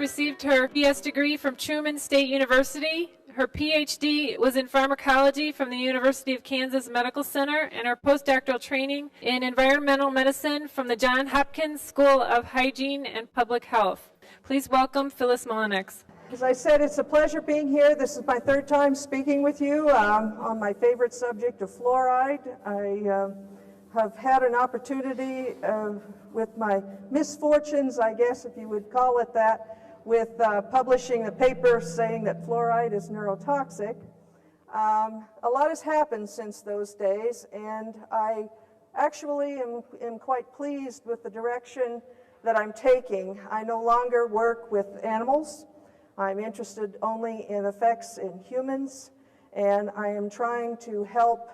received her BS degree from Truman State University. Her PhD was in pharmacology from the University of Kansas Medical Center, and her postdoctoral training in environmental medicine from the Johns Hopkins School of Hygiene and Public Health. Please welcome Phyllis Mullenix. As I said, it's a pleasure being here. This is my third time speaking with you on my favorite subject of fluoride. I have had an opportunity with my misfortunes, I guess, if you would call it that, with publishing a paper saying that fluoride is neurotoxic. A lot has happened since those days, and I actually am quite pleased with the direction that I'm taking. I no longer work with animals. I'm interested only in effects in humans, and I am trying to help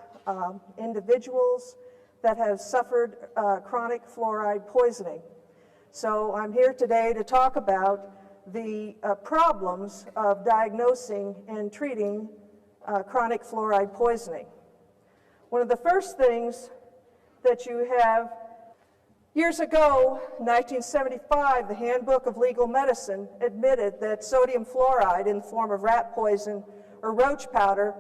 individuals that have suffered chronic fluoride poisoning. So I'm here today to talk about the problems of diagnosing and treating chronic fluoride poisoning. One of the first things that you have, years ago, 1975, the Handbook of Legal Medicine admitted that sodium fluoride in the form of rat poison or roach powder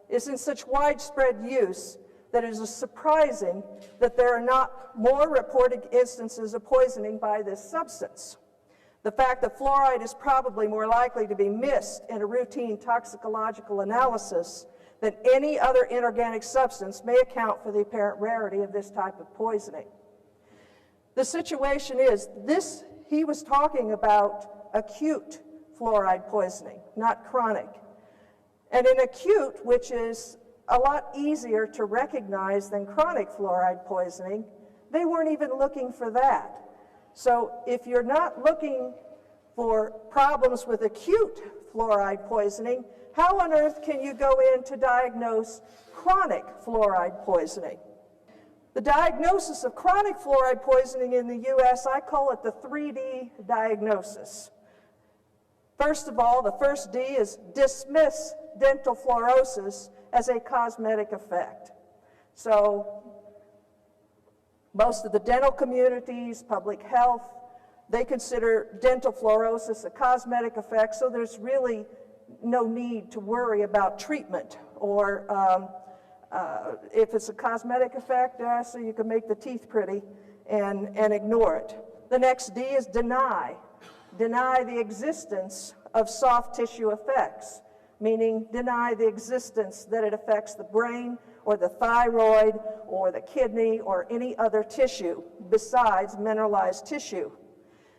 is in such widespread use that it is surprising that there are not more reported instances of poisoning by this substance. The fact that fluoride is probably more likely to be missed in a routine toxicological analysis than any other inorganic substance may account for the apparent rarity of this type of poisoning. The situation is, he was talking about acute fluoride poisoning, not chronic. And in acute, which is a lot easier to recognize than chronic fluoride poisoning, they weren't even looking for that. So if you're not looking for problems with acute fluoride poisoning, how on earth can you go in to diagnose chronic fluoride poisoning? The diagnosis of chronic fluoride poisoning in the U.S., I call it the 3D diagnosis. First of all, the first D is dismiss dental fluorosis as a cosmetic effect. So most of the dental communities, public health, they consider dental fluorosis a cosmetic effect, so there's really no need to worry about treatment or if it's a cosmetic effect, so you can make the teeth pretty and ignore it. The next D is deny. Deny the existence of soft tissue effects, meaning deny the existence that it affects the brain or the thyroid or the kidney or any other tissue besides mineralized tissue.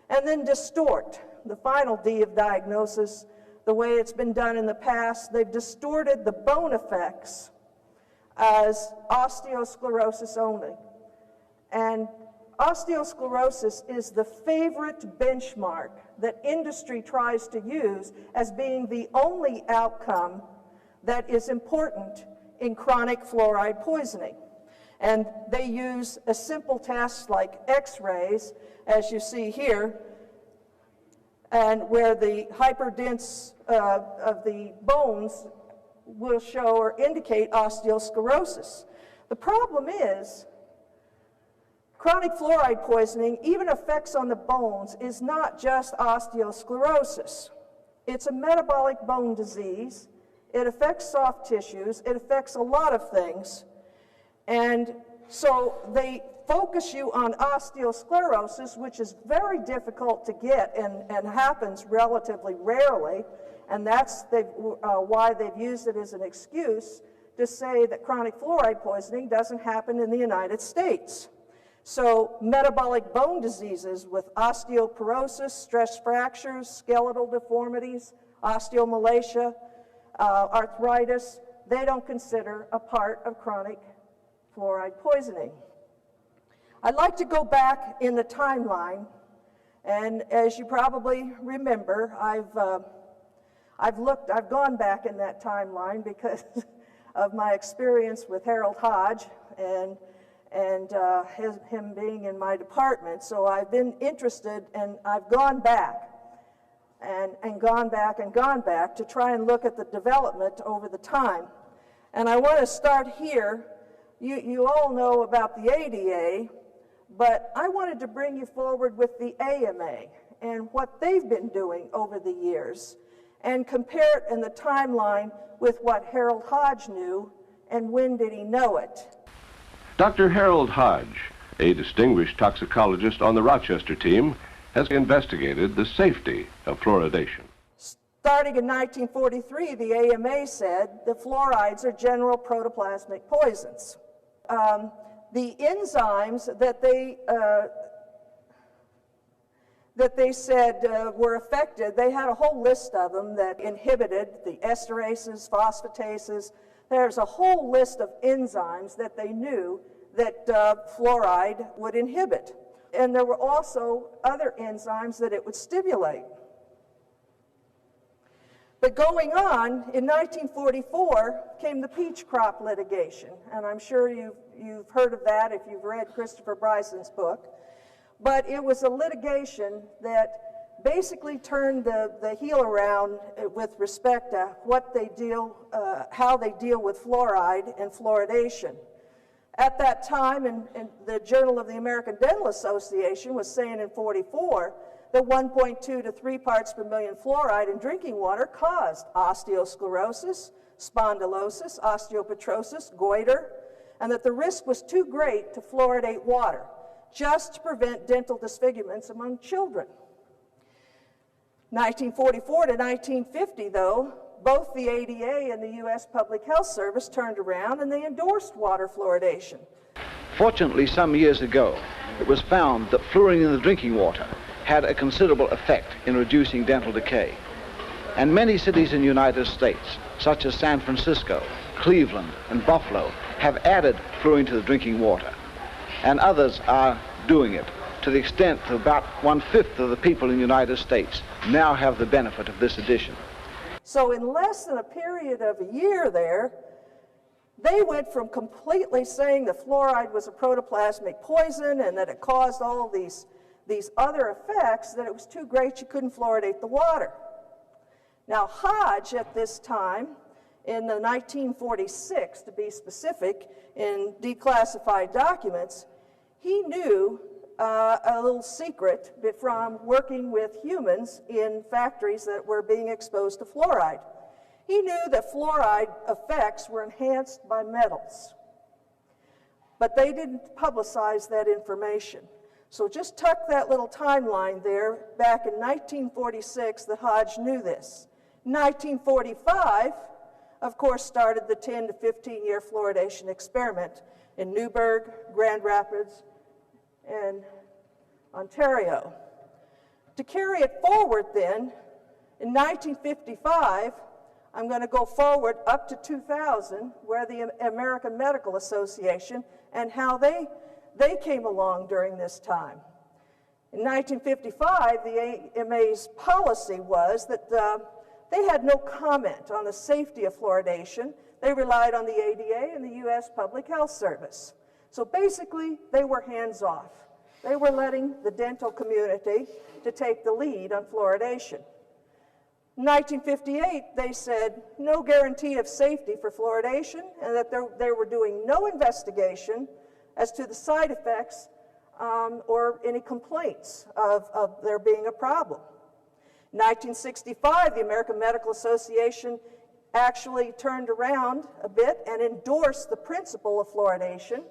And then distort, the final D of diagnosis. The way it's been done in the past, they've distorted the bone effects as osteosclerosis only. And osteosclerosis is the favorite benchmark that industry tries to use as being the only outcome that is important in chronic fluoride poisoning. And they use a simple test like X-rays, as you see here, and where the hyperdense of the bones will show or indicate osteosclerosis. The problem is, chronic fluoride poisoning, even effects on the bones, is not just osteosclerosis. It's a metabolic bone disease. It affects soft tissues. It affects a lot of things. And so they focus you on osteosclerosis, which is very difficult to get and happens relatively rarely. And that's why they've used it as an excuse to say that chronic fluoride poisoning doesn't happen in the United States. So metabolic bone diseases with osteoporosis, stress fractures, skeletal deformities, osteomalacia, arthritis, they don't consider a part of chronic fluoride poisoning. I'd like to go back in the timeline, and as you probably remember, I've gone back in that timeline because of my experience with Harold Hodge and him being in my department. So I've been interested, and I've gone back and gone back and gone back to try and look at the development over the time. And I want to start here. You all know about the ADA, but I wanted to bring you forward with the AMA. and what they've been doing over the years, and compare it in the timeline with what Harold Hodge knew, and when did he know it. Dr. Harold Hodge, a distinguished toxicologist on the Rochester team, has investigated the safety of fluoridation. Starting in 1943, the AMA said that fluorides are general protoplasmic poisons. The enzymes that they said were affected, they had a whole list of them that inhibited the esterases, phosphatases. There's a whole list of enzymes that they knew that fluoride would inhibit. And there were also other enzymes that it would stimulate. But going on, in 1944 came the peach crop litigation, and I'm sure you've heard of that if you've read Christopher Bryson's book. But it was a litigation that basically turned the heel around with respect to how they deal with fluoride and fluoridation. At that time, and the Journal of the American Dental Association was saying in 44 that 1.2 to 3 parts per million fluoride in drinking water caused osteosclerosis, spondylosis, osteopetrosis, goiter, and that the risk was too great to fluoridate water, just to prevent dental disfigurements among children. 1944 to 1950, though, both the ADA and the U.S. Public Health Service turned around and they endorsed water fluoridation. Fortunately, some years ago, it was found that fluorine in the drinking water had a considerable effect in reducing dental decay. And many cities in the United States, such as San Francisco, Cleveland, and Buffalo, have added fluorine to the drinking water. And others are doing it to the extent that about 1/5 of the people in the United States now have the benefit of this addition. So in less than a period of a year there, they went from completely saying that fluoride was a protoplasmic poison and that it caused all these other effects, that it was too great you couldn't fluoridate the water. Now Hodge at this time, in the 1946 to be specific, in declassified documents, he knew a little secret from working with humans in factories that were being exposed to fluoride. He knew that fluoride effects were enhanced by metals, but they didn't publicize that information. So just tuck that little timeline there, back in 1946 that Hodge knew this. 1945, of course, started the 10 to 15-year fluoridation experiment in Newburgh, Grand Rapids, and Ontario. To carry it forward then, in 1955, I'm going to go forward up to 2000, where the American Medical Association and how they came along during this time. In 1955, the AMA's policy was that they had no comment on the safety of fluoridation. They relied on the ADA and the U.S. Public Health Service. So basically, they were hands-off. They were letting the dental community to take the lead on fluoridation. In 1958, they said no guarantee of safety for fluoridation and that they were doing no investigation as to the side effects or any complaints of there being a problem. In 1965, the American Medical Association actually turned around a bit and endorsed the principle of fluoridation,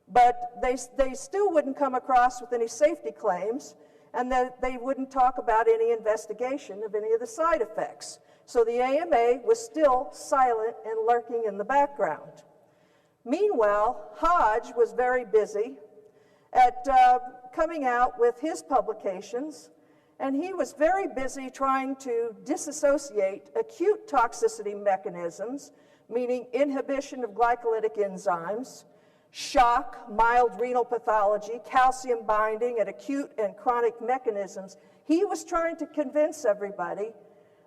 but they still wouldn't come across with any safety claims, and that they wouldn't talk about any investigation of any of the side effects. So the AMA was still silent and lurking in the background. Meanwhile, Hodge was very busy at coming out with his publications, and he was very busy trying to disassociate acute toxicity mechanisms, meaning inhibition of glycolytic enzymes, shock, mild renal pathology, calcium binding, and acute and chronic mechanisms. He was trying to convince everybody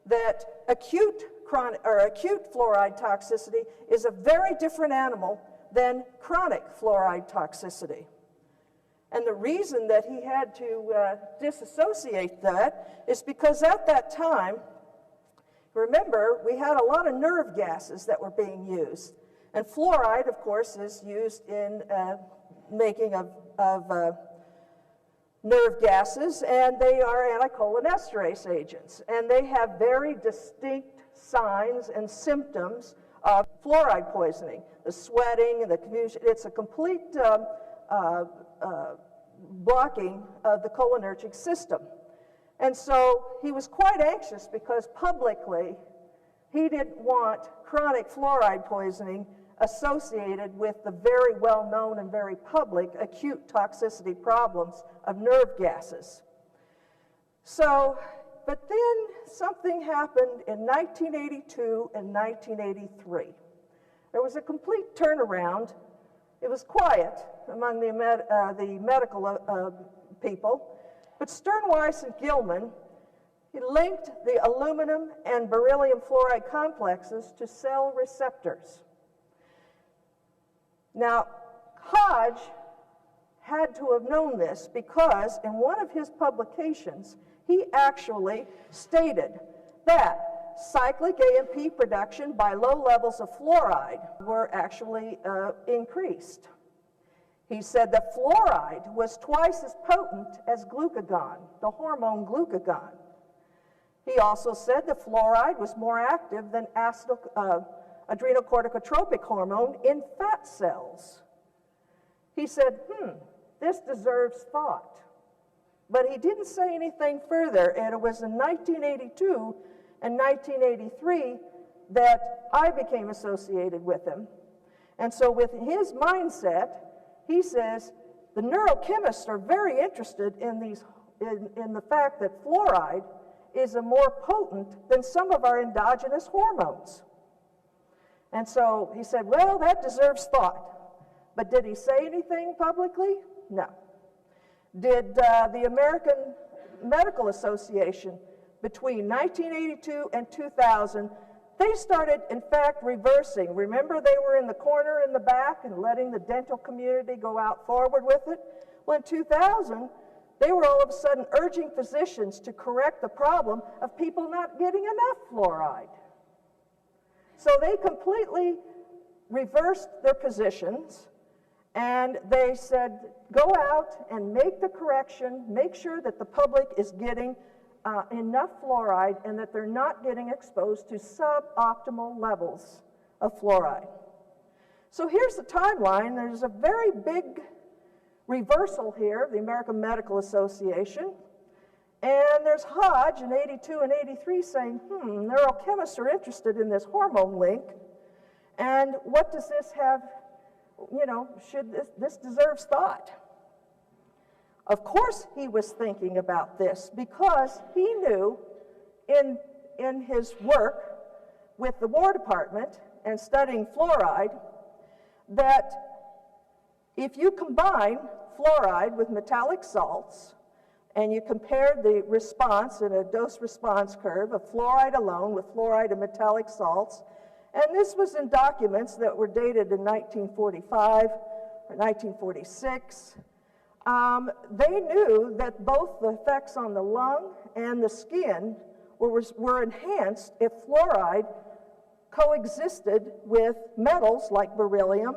that acute fluoride toxicity is a very different animal than chronic fluoride toxicity. And the reason that he had to disassociate that is because at that time, remember, we had a lot of nerve gases that were being used. And fluoride, of course, is used in making of nerve gases, and they are anticholinesterase agents. And they have very distinct signs and symptoms of fluoride poisoning. The sweating and the confusion, it's a complete blocking of the cholinergic system. And so he was quite anxious because publicly he didn't want chronic fluoride poisoning associated with the very well-known and very public acute toxicity problems of nerve gases. So, but then something happened in 1982 and 1983. There was a complete turnaround. It was quiet among the medical people, but Sternweiss and Gilman linked the aluminum and beryllium fluoride complexes to cell receptors. Now, Hodge had to have known this because in one of his publications, he actually stated that cyclic AMP production by low levels of fluoride were actually increased. He said that fluoride was twice as potent as glucagon, the hormone glucagon. He also said that fluoride was more active than adrenocorticotropic hormone in fat cells. He said, this deserves thought. But he didn't say anything further, and it was in 1982 and 1983 that I became associated with him. And so with his mindset, he says, the neurochemists are very interested in the fact that fluoride is more potent than some of our endogenous hormones. And so he said, well, that deserves thought. But did he say anything publicly? No. Did the American Medical Association between 1982 and 2000, they started, in fact, reversing. Remember, they were in the corner in the back and letting the dental community go out forward with it? Well, in 2000, they were all of a sudden urging physicians to correct the problem of people not getting enough fluoride. So they completely reversed their positions, and they said, go out and make the correction, make sure that the public is getting enough fluoride and that they're not getting exposed to suboptimal levels of fluoride. So here's the timeline. There's a very big reversal here, the American Medical Association, and there's Hodge in 82 and 83 saying, neurochemists are interested in this hormone link, and what does this have, this deserves thought. Of course he was thinking about this because he knew in his work with the War Department and studying fluoride that if you combine fluoride with metallic salts and you compare the response in a dose-response curve of fluoride alone with fluoride and metallic salts, and this was in documents that were dated in 1945 or 1946, they knew that both the effects on the lung and the skin were enhanced if fluoride coexisted with metals like beryllium.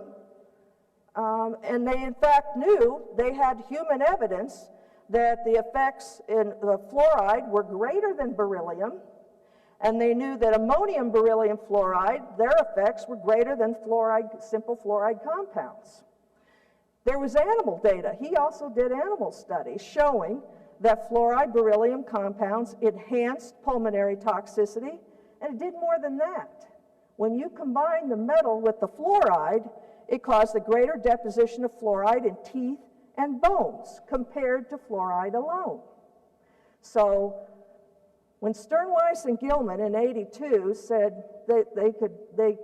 And they, in fact, knew they had human evidence that the effects in the fluoride were greater than beryllium, and they knew that ammonium beryllium fluoride, their effects were greater than fluoride, simple fluoride compounds. There was animal data. He also did animal studies showing that fluoride beryllium compounds enhanced pulmonary toxicity, and it did more than that. When you combine the metal with the fluoride, it caused a greater deposition of fluoride in teeth and bones compared to fluoride alone. So when Sternweiss and Gilman in 82 said that they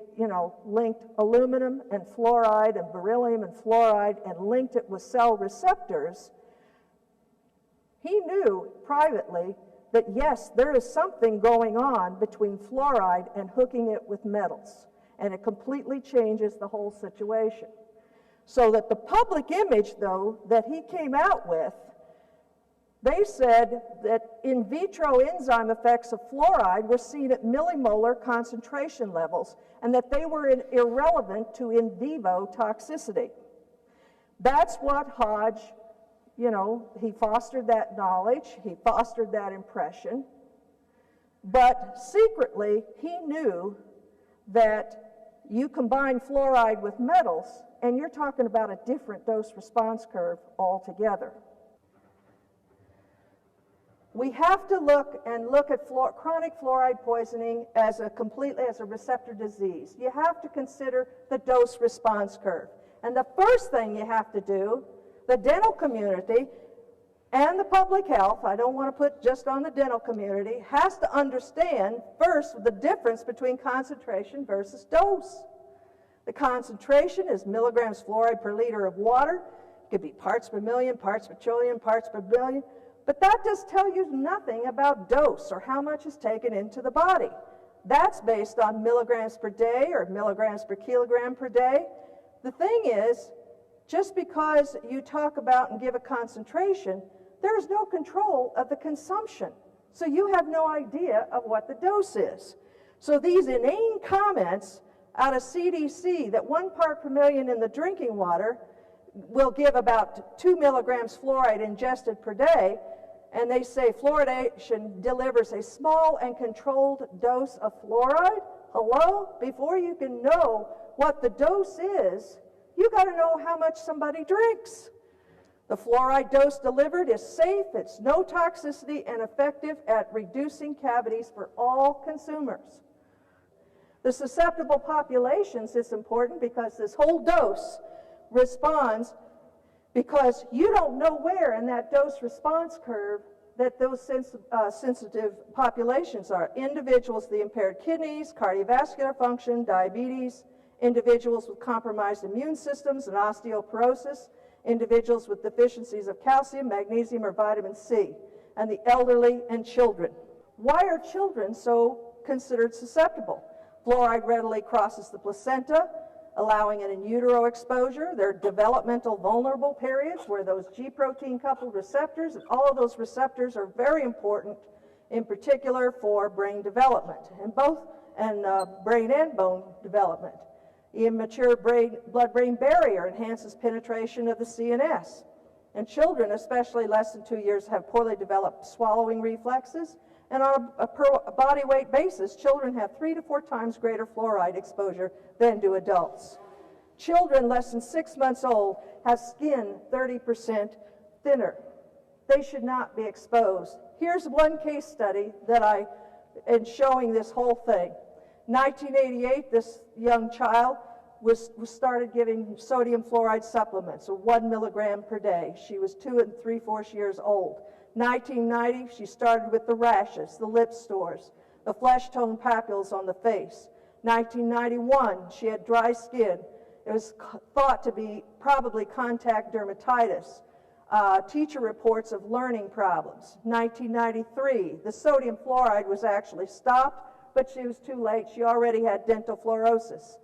linked aluminum and fluoride and beryllium and fluoride and linked it with cell receptors, he knew privately that yes, there is something going on between fluoride and hooking it with metals, and it completely changes the whole situation. So that the public image, though, that he came out with, they said that in vitro enzyme effects of fluoride were seen at millimolar concentration levels and that they were irrelevant to in vivo toxicity. That's what Hodge You know, he fostered that knowledge, he fostered that impression, but secretly he knew that you combine fluoride with metals and you're talking about a different dose-response curve altogether. We have to look at chronic fluoride poisoning as a receptor disease. You have to consider the dose-response curve. And the first thing you have to do, the dental community and the public health, I don't want to put just on the dental community, has to understand first the difference between concentration versus dose. The concentration is milligrams fluoride per liter of water. It could be parts per million, parts per trillion, parts per billion. But that just tells you nothing about dose or how much is taken into the body. That's based on milligrams per day or milligrams per kilogram per day. The thing is, just because you talk about and give a concentration, there is no control of the consumption. So you have no idea of what the dose is. So these inane comments out of CDC that 1 part per million in the drinking water will give about 2 milligrams fluoride ingested per day, and they say fluoridation delivers a small and controlled dose of fluoride. Hello? Before you can know what the dose is, you got to know how much somebody drinks. The fluoride dose delivered is safe, it's no toxicity, and effective at reducing cavities for all consumers. The susceptible populations is important because this whole dose responds because you don't know where in that dose response curve that those sensitive populations are. Individuals with the impaired kidneys, cardiovascular function, diabetes, individuals with compromised immune systems and osteoporosis, individuals with deficiencies of calcium, magnesium, or vitamin C, and the elderly and children. Why are children so considered susceptible? Fluoride readily crosses the placenta, allowing an in utero exposure. There are developmental vulnerable periods where those G protein coupled receptors, and all of those receptors are very important, in particular for brain development, brain and bone development. The immature blood-brain barrier enhances penetration of the CNS. And children, especially less than 2 years, have poorly developed swallowing reflexes. And on a per body weight basis, children have 3 to 4 times greater fluoride exposure than do adults. Children less than 6 months old have skin 30% thinner. They should not be exposed. Here's one case study that in showing this whole thing. 1988, this young child was started giving sodium fluoride supplements, so 1 milligram per day. She was 2 3/4 years old. 1990, she started with the rashes, the lip sores, the flesh tone papules on the face. 1991, she had dry skin. It was thought to be probably contact dermatitis. Teacher reports of learning problems. 1993, the sodium fluoride was actually stopped, but she was too late. She already had dental fluorosis.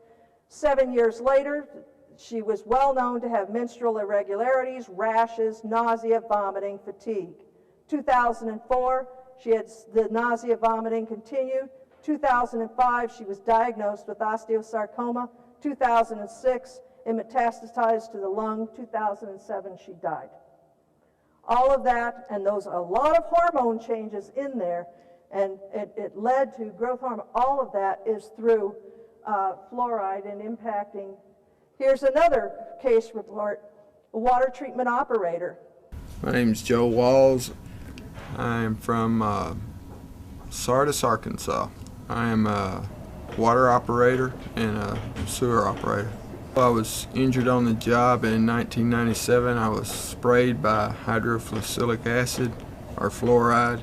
7 years later, she was well known to have menstrual irregularities, rashes, nausea, vomiting, fatigue. 2004, she had the nausea, vomiting continued. 2005, she was diagnosed with osteosarcoma. 2006, it metastasized to the lung. 2007, she died. All of that, and a lot of hormone changes in there, and it led to growth hormone. All of that is through fluoride and impacting. Here's another case report, a water treatment operator. My name's Joe Walls. I am from Sardis, Arkansas. I am a water operator and a sewer operator. I was injured on the job in 1997. I was sprayed by hydrofluoric acid or fluoride.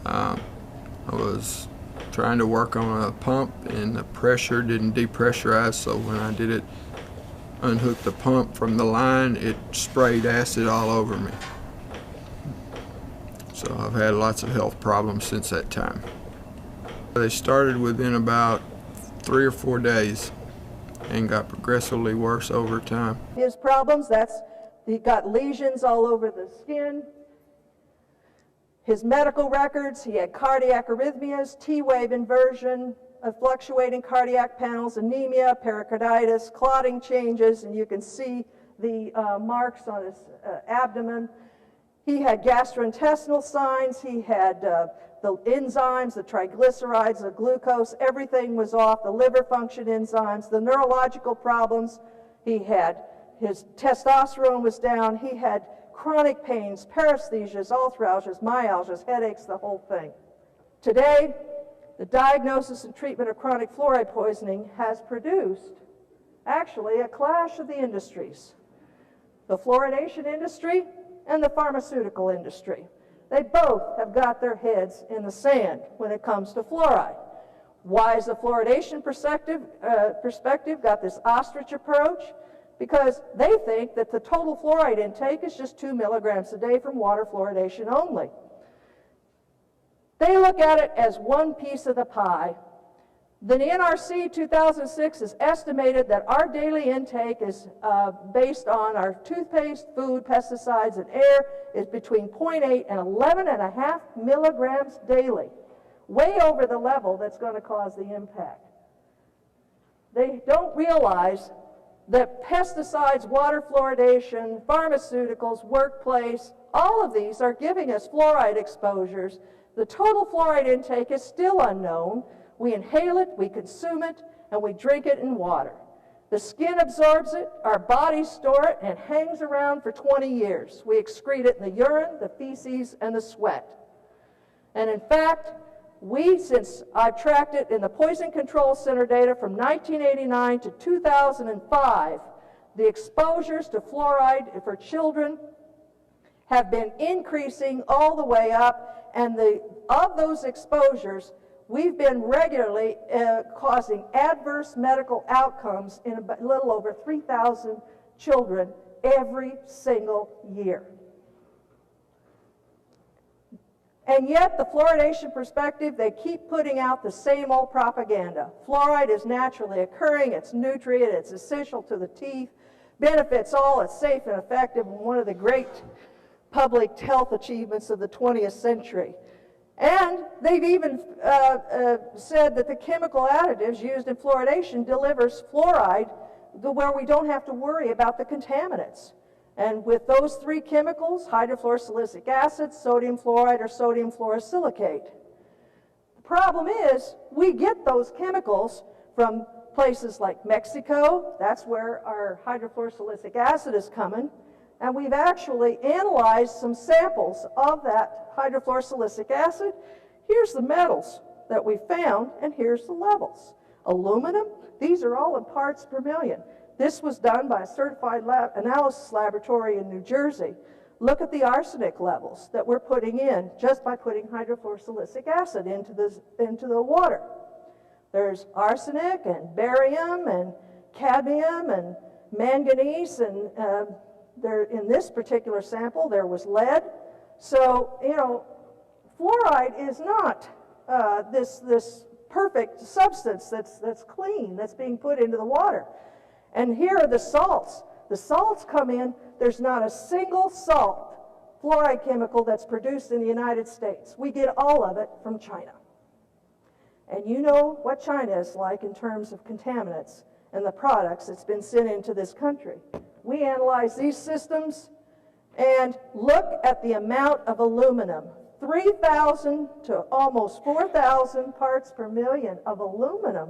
I was trying to work on a pump and the pressure didn't depressurize, so when I did it, unhooked the pump from the line, it sprayed acid all over me. So I've had lots of health problems since that time. They started within about 3 or 4 days and got progressively worse over time. His problems, he got lesions all over the skin. His medical records, he had cardiac arrhythmias, T-wave inversion, fluctuating cardiac panels, anemia, pericarditis, clotting changes, and you can see the marks on his abdomen. He had gastrointestinal signs, he had the enzymes, the triglycerides, the glucose, everything was off, the liver function enzymes, the neurological problems. He had, his testosterone was down, he had chronic pains, paresthesias, arthralgias, myalgias, headaches, the whole thing. Today, the diagnosis and treatment of chronic fluoride poisoning has produced actually a clash of the industries. The fluoridation industry and the pharmaceutical industry. They both have got their heads in the sand when it comes to fluoride. Why is the fluoridation perspective got this ostrich approach? Because they think that the total fluoride intake is just 2 milligrams a day from water fluoridation only. They look at it as one piece of the pie. The NRC 2006 has estimated that our daily intake is based on our toothpaste, food, pesticides, and air is between 0.8 and 11.5 milligrams daily, way over the level that's going to cause the impact. They don't realize that pesticides, water fluoridation, pharmaceuticals, workplace, all of these are giving us fluoride exposures. The total fluoride intake is still unknown. We inhale it, we consume it, and we drink it in water. The skin absorbs it, our bodies store it, and it hangs around for 20 years. We excrete it in the urine, the feces, and the sweat. And in fact, since I've tracked it in the Poison Control Center data from 1989 to 2005, the exposures to fluoride for children have been increasing all the way up, and of those exposures, we've been regularly causing adverse medical outcomes in a little over 3,000 children every single year. And yet, the fluoridation perspective, they keep putting out the same old propaganda. Fluoride is naturally occurring, it's nutrient, it's essential to the teeth, benefits all, it's safe and effective, and one of the great public health achievements of the 20th century. And they've even said that the chemical additives used in fluoridation delivers fluoride where we don't have to worry about the contaminants. And with those three chemicals, hydrofluorosilicic acid, sodium fluoride, or sodium fluorosilicate. The problem is we get those chemicals from places like Mexico. That's where our hydrofluorosilicic acid is coming. And we've actually analyzed some samples of that hydrofluorosilicic acid. Here's the metals that we found, and here's the levels. Aluminum, these are all in parts per million. This was done by a certified analysis laboratory in New Jersey. Look at the arsenic levels that we're putting in just by putting hydrofluorosilicic acid into the water. There's arsenic and barium and cadmium and manganese, and in this particular sample there was lead. So, you know, fluoride is not this perfect substance that's clean, that's being put into the water. And here are the salts. The salts come in, there's not a single salt fluoride chemical that's produced in the United States. We get all of it from China. And you know what China is like in terms of contaminants and the products that's been sent into this country. We analyze these systems and look at the amount of aluminum. 3,000 to almost 4,000 parts per million of aluminum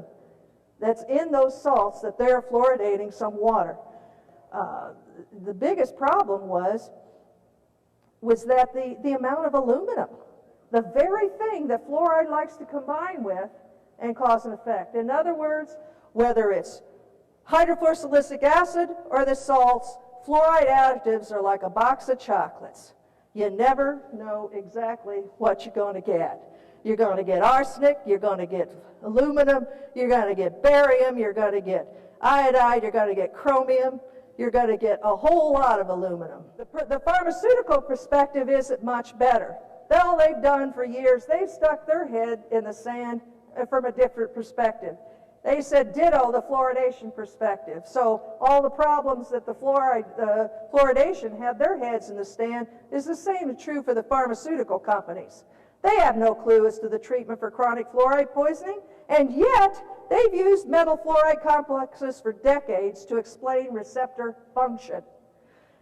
that's in those salts that they're fluoridating some water. The biggest problem was that the amount of aluminum, the very thing that fluoride likes to combine with and cause an effect. In other words, whether it's hydrofluorosilicic acid or the salts, fluoride additives are like a box of chocolates. You never know exactly what you're going to get. You're going to get arsenic, you're going to get aluminum, you're going to get barium, you're going to get iodide, you're going to get chromium, you're going to get a whole lot of aluminum. The pharmaceutical perspective isn't much better. All they've done for years, they've stuck their head in the sand from a different perspective. They said ditto the fluoridation perspective. So all the problems that the fluoridation had their heads in the sand is the same true for the pharmaceutical companies. They have no clue as to the treatment for chronic fluoride poisoning, and yet they've used metal fluoride complexes for decades to explain receptor function.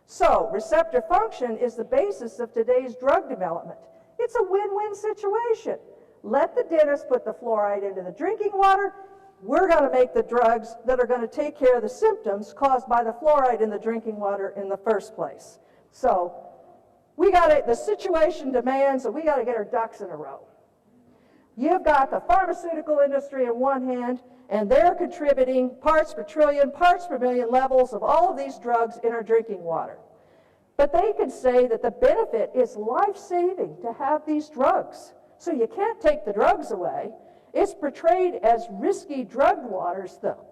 So receptor function is the basis of today's drug development. It's a win-win situation. Let the dentist put the fluoride into the drinking water. We're going to make the drugs that are going to take care of the symptoms caused by the fluoride in the drinking water in the first place. So the situation demands that we got to get our ducks in a row. You've got the pharmaceutical industry on one hand, and they're contributing parts per trillion, parts per million levels of all of these drugs in our drinking water. But they can say that the benefit is life-saving to have these drugs. So you can't take the drugs away. It's portrayed as risky drugged waters, though.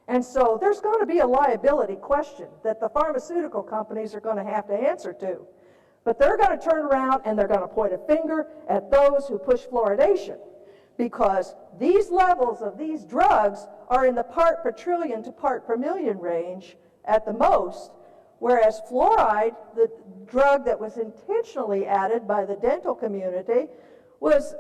And so there's going to be a liability question that the pharmaceutical companies are going to have to answer to. But they're going to turn around and they're going to point a finger at those who push fluoridation, because these levels of these drugs are in the part per trillion to part per million range at the most, whereas fluoride, the drug that was intentionally added by the dental community, was,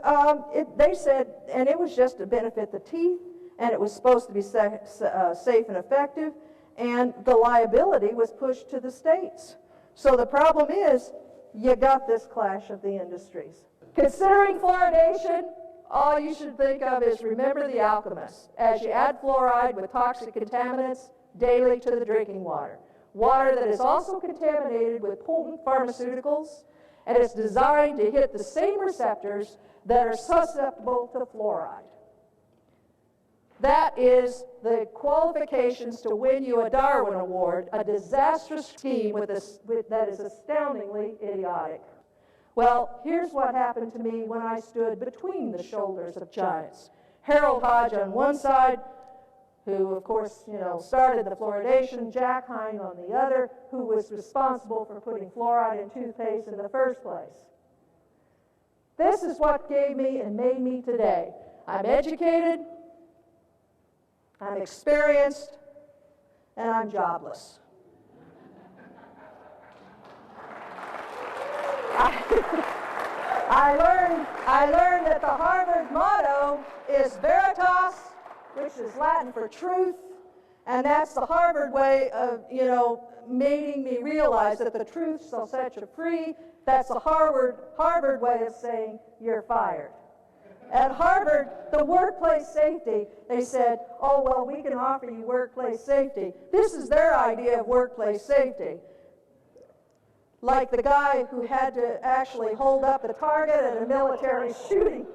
they said, and it was just to benefit the teeth, and it was supposed to be safe and effective, and the liability was pushed to the states. So the problem is, you got this clash of the industries. Considering fluoridation, all you should think of is remember the alchemist. As you add fluoride with toxic contaminants daily to the drinking water. Water that is also contaminated with potent pharmaceuticals, and it's designed to hit the same receptors that are susceptible to fluoride. That is the qualifications to win you a Darwin Award, a disastrous scheme that is astoundingly idiotic. Well, here's what happened to me when I stood between the shoulders of giants. Harold Hodge on one side, who, of course, started the fluoridation, Jack Hine on the other, who was responsible for putting fluoride in toothpaste in the first place. This is what gave me and made me today. I'm educated, I'm experienced, and I'm jobless. I learned that the Harvard motto is Veritas, which is Latin for truth, and that's the Harvard way of, making me realize that the truth shall set you free. That's the Harvard way of saying you're fired. At Harvard, the workplace safety, they said, oh, well, we can offer you workplace safety. This is their idea of workplace safety. Like the guy who had to actually hold up a target at a military shooting.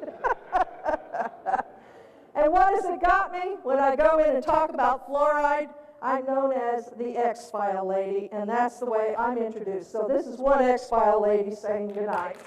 And what has it got me? When I go in and talk about fluoride, I'm known as the X-File lady, and that's the way I'm introduced. So this is one X-File lady saying goodnight.